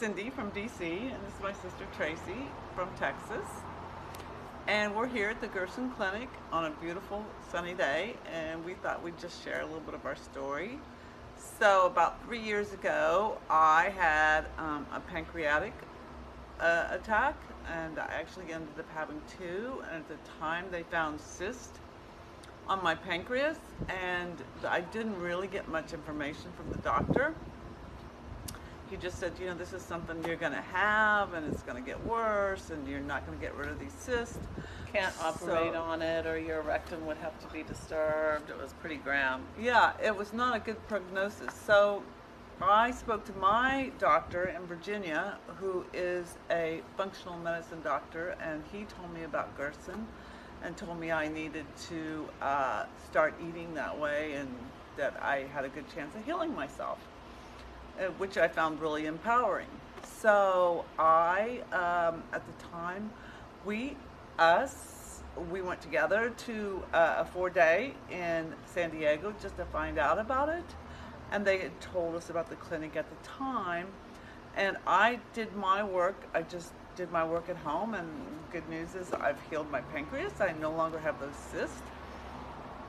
Cindy from DC, and this is my sister Tracy from Texas. And we're here at the Gerson Clinic on a beautiful sunny day, and we thought we'd just share a little bit of our story. So about 3 years ago, I had a pancreatic attack, and I actually ended up having two, and at the time they found cyst on my pancreas, and I didn't really get much information from the doctor. He just said, you know, this is something you're going to have, and it's going to get worse, and you're not going to get rid of these cysts. Can't operate on it, or your rectum would have to be disturbed. It was pretty grim. Yeah, it was not a good prognosis. So I spoke to my doctor in Virginia, who is a functional medicine doctor, and he told me about Gerson and told me I needed to start eating that way and that I had a good chance of healing myself, which I found really empowering. So I, at the time, we went together to a 4-day in San Diego just to find out about it. And they had told us about the clinic at the time. And I did my work. I just did my work at home, and good news is I've healed my pancreas. I no longer have those cysts.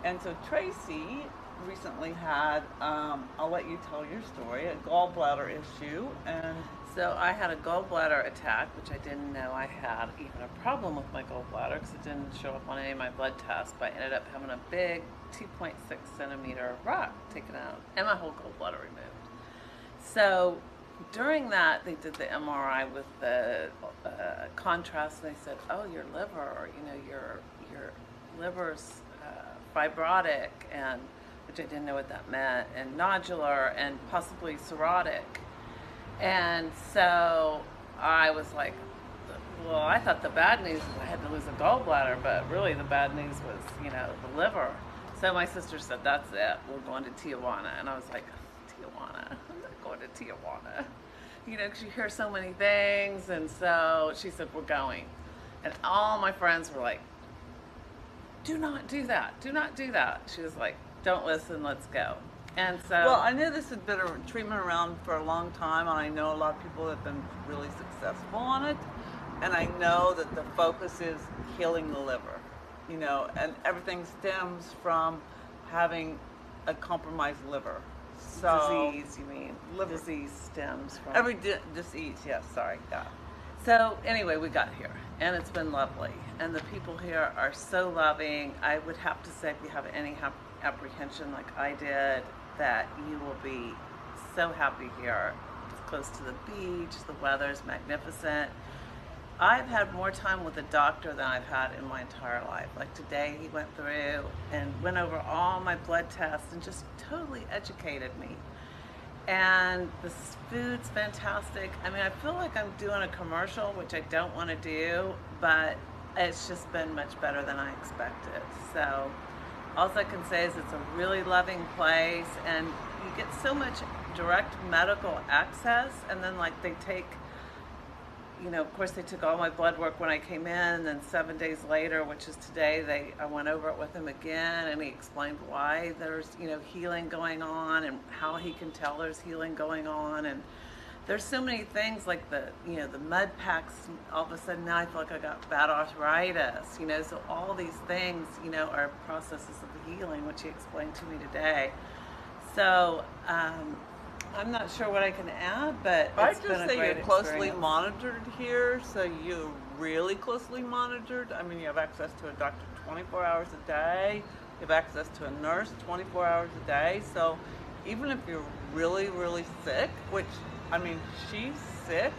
And so Tracy recently had, I'll let you tell your story, a gallbladder issue. And so I had a gallbladder attack, which I didn't know I had even a problem with my gallbladder because it didn't show up on any of my blood tests, but I ended up having a big 2.6 centimeter rock taken out and my whole gallbladder removed. So during that, they did the MRI with the contrast, and they said, oh, your liver, you know, your liver's fibrotic, and which I didn't know what that meant, and nodular, and possibly cirrhotic. And so I was like, well, I thought the bad news was I had to lose a gallbladder, but really the bad news was, you know, the liver. So my sister said, that's it, we're going to Tijuana. And I was like, Tijuana? I'm not going to Tijuana. You know, because you hear so many things. And so she said, we're going. And all my friends were like, do not do that. Do not do that. She was like, don't listen, let's go. And so, well, I knew this had been a treatment around for a long time, and I know a lot of people have been really successful on it. And I know that the focus is healing the liver, you know, and everything stems from having a compromised liver. So disease, you mean? Liver. Disease stems from every disease, yes, sorry, yeah. So anyway, we got here, and it's been lovely. And the people here are so loving. I would have to say, if you have any apprehension like I did, that you will be so happy here. It's close to the beach, the weather's magnificent. I've had more time with the doctor than I've had in my entire life. Like today, he went through and went over all my blood tests and just totally educated me. And the food's fantastic. I mean, I feel like I'm doing a commercial, which I don't want to do, but it's just been much better than I expected. So all I can say is it's a really loving place, and you get so much direct medical access. And then, like, they take, you know, of course they took all my blood work when I came in, and then 7 days later, which is today, I went over it with him again, and he explained why there's, you know, healing going on and how he can tell there's healing going on. And there's so many things, like the, you know, the mud packs, all of a sudden now I feel like I got bad arthritis, you know, so all these things, you know, are processes of healing, which he explained to me today. So I'm not sure what I can add, but it's been a great experience. I just say you're closely monitored here, so you're really closely monitored. I mean, you have access to a doctor 24 hours a day, you have access to a nurse 24 hours a day, so even if you're really, really sick, which, I mean, she's 6.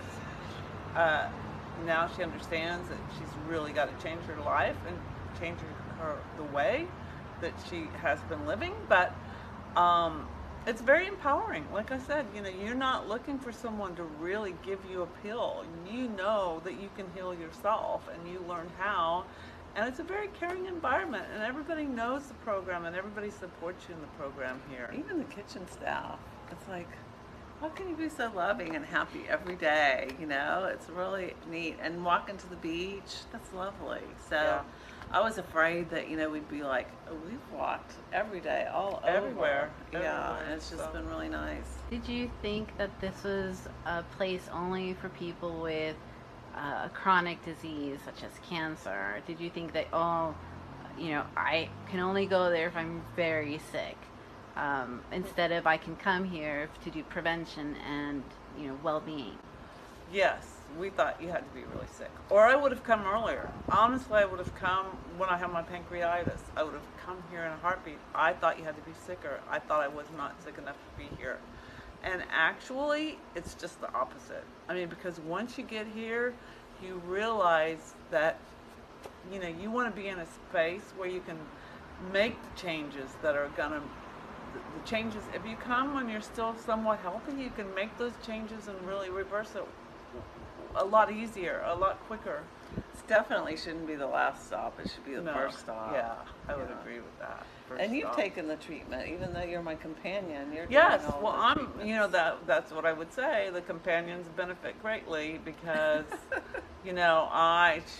Now she understands that she's really got to change her life and change the way that she has been living. But it's very empowering. Like I said, you know, you're not looking for someone to really give you a pill. You know that you can heal yourself, and you learn how. And it's a very caring environment, and everybody knows the program, and everybody supports you in the program here. Even the kitchen staff. It's like, how can you be so loving and happy every day? You know, it's really neat. And walking to the beach, that's lovely. So yeah. I was afraid that, you know, we'd be like, oh, we've walked every day, all over. Everywhere, Yeah, everywhere, and it's just so. been really nice. Did you think that this was a place only for people with a chronic disease such as cancer? Did you think that, oh, you know, I can only go there if I'm very sick, instead of I can come here to do prevention and, you know, well-being? Yes, we thought you had to be really sick. Or I would have come earlier. Honestly, I would have come when I had my pancreatitis. I would have come here in a heartbeat. I thought you had to be sicker. I thought I was not sick enough to be here. And actually, it's just the opposite. I mean, because once you get here, you realize that, you know, you want to be in a space where you can make the changes that are going to, the changes, if you come when you're still somewhat healthy, you can make those changes and really reverse it a lot easier, a lot quicker. It definitely shouldn't be the last stop. It should be the No, first stop. Yeah, I would Yeah. agree with that. And you've stop. taken the treatment, even though you're my companion. You're Yes, doing all well, the I'm, treatments. you know, that's what I would say. The companions benefit greatly because, you know,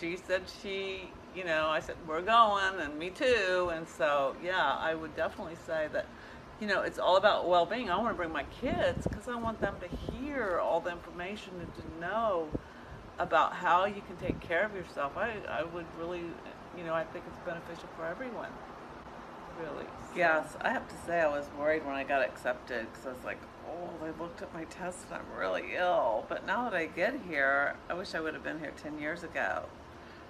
she said you know, I said, we're going, and me too. And so, yeah, I would definitely say that, you know, it's all about well-being. I want to bring my kids because I want them to hear all the information and to know about how you can take care of yourself. I would really, you know, I think it's beneficial for everyone, really. So. Yes, I have to say I was worried when I got accepted because I was like, oh, they looked at my test and I'm really ill. But now that I get here, I wish I would have been here 10 years ago.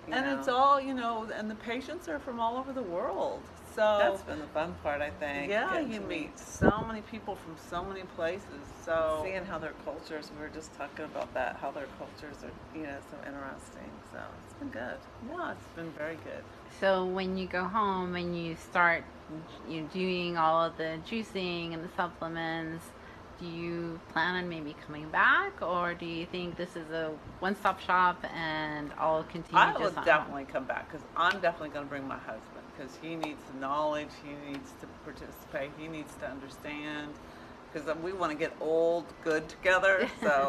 you And know. it's all, you know, and the patients are from all over the world. So That's been the fun part, I think. yeah, getting you to meet so many people from so many places. So seeing how their cultures, we were just talking about that, how their cultures are, you know, so interesting. So it's been good. yeah, it's been very good. So when you go home and you start, you know, doing all of the juicing and the supplements, do you plan on maybe coming back, or do you think this is a one-stop shop and I'll continue I just will on definitely come back because I'm definitely going to bring my husband because he needs the knowledge, he needs to participate, he needs to understand because we want to get old good together. So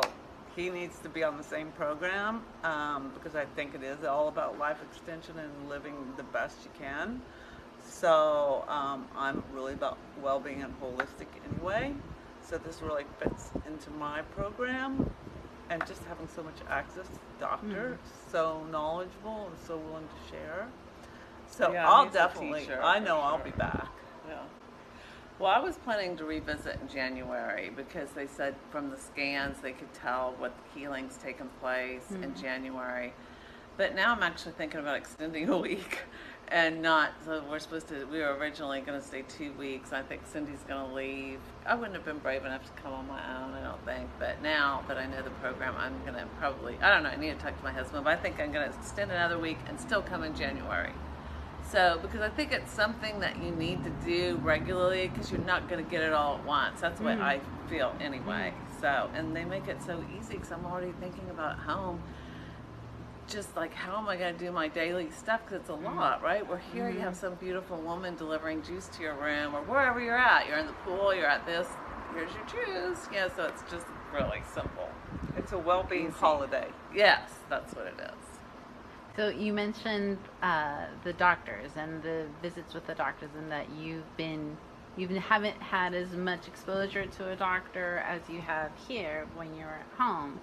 he needs to be on the same program because I think it is all about life extension and living the best you can. So I'm really about well-being and holistic anyway. So this really fits into my program, and just having so much access to the doctor, so knowledgeable and so willing to share. So Yeah, I'll he's a definitely, teacher, I for know I'll sure. be back. Yeah. Well, I was planning to revisit in January because they said from the scans they could tell what healing's taken place in January. But now I'm actually thinking about extending a week and not, so we were originally going to stay 2 weeks. I think Cindy's going to leave. I wouldn't have been brave enough to come on my own, I don't think. But now that I know the program, I'm going to probably, I don't know, I need to talk to my husband, but I think I'm going to extend another week and still come in January. So, because I think it's something that you need to do regularly because you're not going to get it all at once. That's what I feel anyway. So, and they make it so easy because I'm already thinking about home. Just like, how am I going to do my daily stuff? Because it's a lot, right? Where here you have some beautiful woman delivering juice to your room or wherever you're at. You're in the pool, you're at this, here's your juice. Yeah, so it's just really simple. It's a well-being Easy. holiday. Yes, that's what it is. So you mentioned the doctors and the visits with the doctors, and that you haven't had as much exposure to a doctor as you have here when you're at home.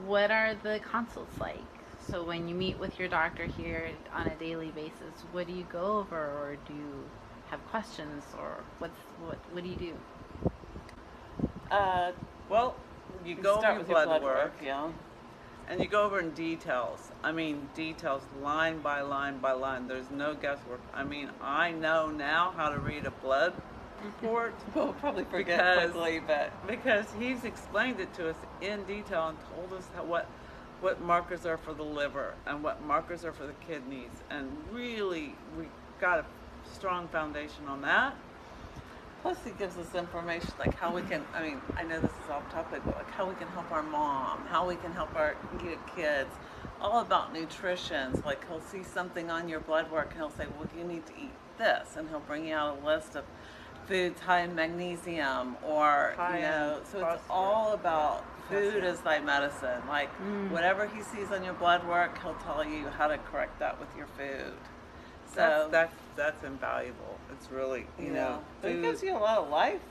What are the consults like? So when you meet with your doctor here on a daily basis, what do you go over, or do you have questions, or what do you do? Well, you go over start your with your blood work. yeah. And you go over in details. I mean, details, line by line by line. There's no guesswork. I mean, I know now how to read a blood report We'll probably forget Because- quickly, but because he's explained it to us in detail and told us what markers are for the liver and what markers are for the kidneys. And really, we got a strong foundation on that. plus he gives us information like how we can, I mean, I know this is off topic, but like how we can help our mom, how we can help our kids, all about nutrition. So like he'll see something on your blood work and he'll say, well, you need to eat this, and he'll bring you out a list of foods high in magnesium or, High you know, in so it's phosphorus. all about Food potassium. is thy medicine. Like whatever he sees on your blood work, he'll tell you how to correct that with your food. So That's invaluable. It's really, you know, but it food. gives you a lot of life.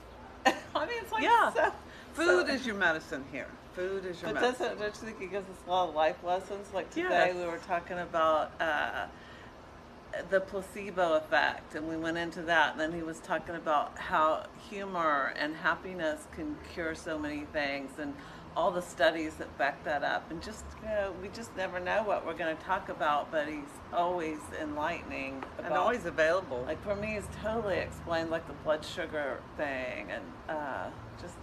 I mean, it's like Yeah. so. Food so- is your medicine here. Food is your But medicine. don't you think it gives us a lot of life lessons? Like today, Yes. we were talking about the placebo effect, and we went into that. And then he was talking about how humor and happiness can cure so many things, and all the studies that back that up. And just we just never know what we're going to talk about. But he's always enlightening about, And always available. like for me, he's totally explained like the blood sugar thing, and just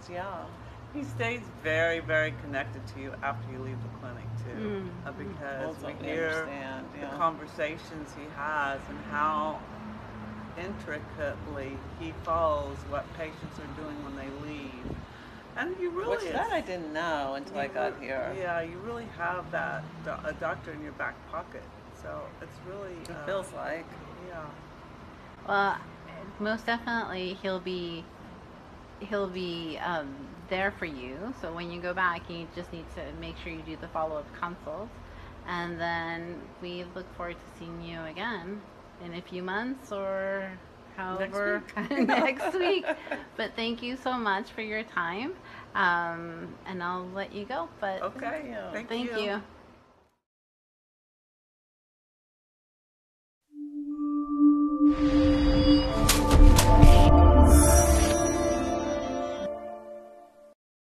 He stays very, very connected to you after you leave the clinic too, because Well, we I hear understand, the yeah. conversations he has and how intricately he follows what patients are doing when they leave. And you really, Which that I didn't know until I got here. Yeah, you really have that a doctor in your back pocket. So it's really It feels like. yeah. Well, most definitely he'll be there for you. So when you go back, you just need to make sure you do the follow-up consult, and then we look forward to seeing you again in a few months or however next week. But thank you so much for your time, and I'll let you go. But Okay. you. Thank thank you.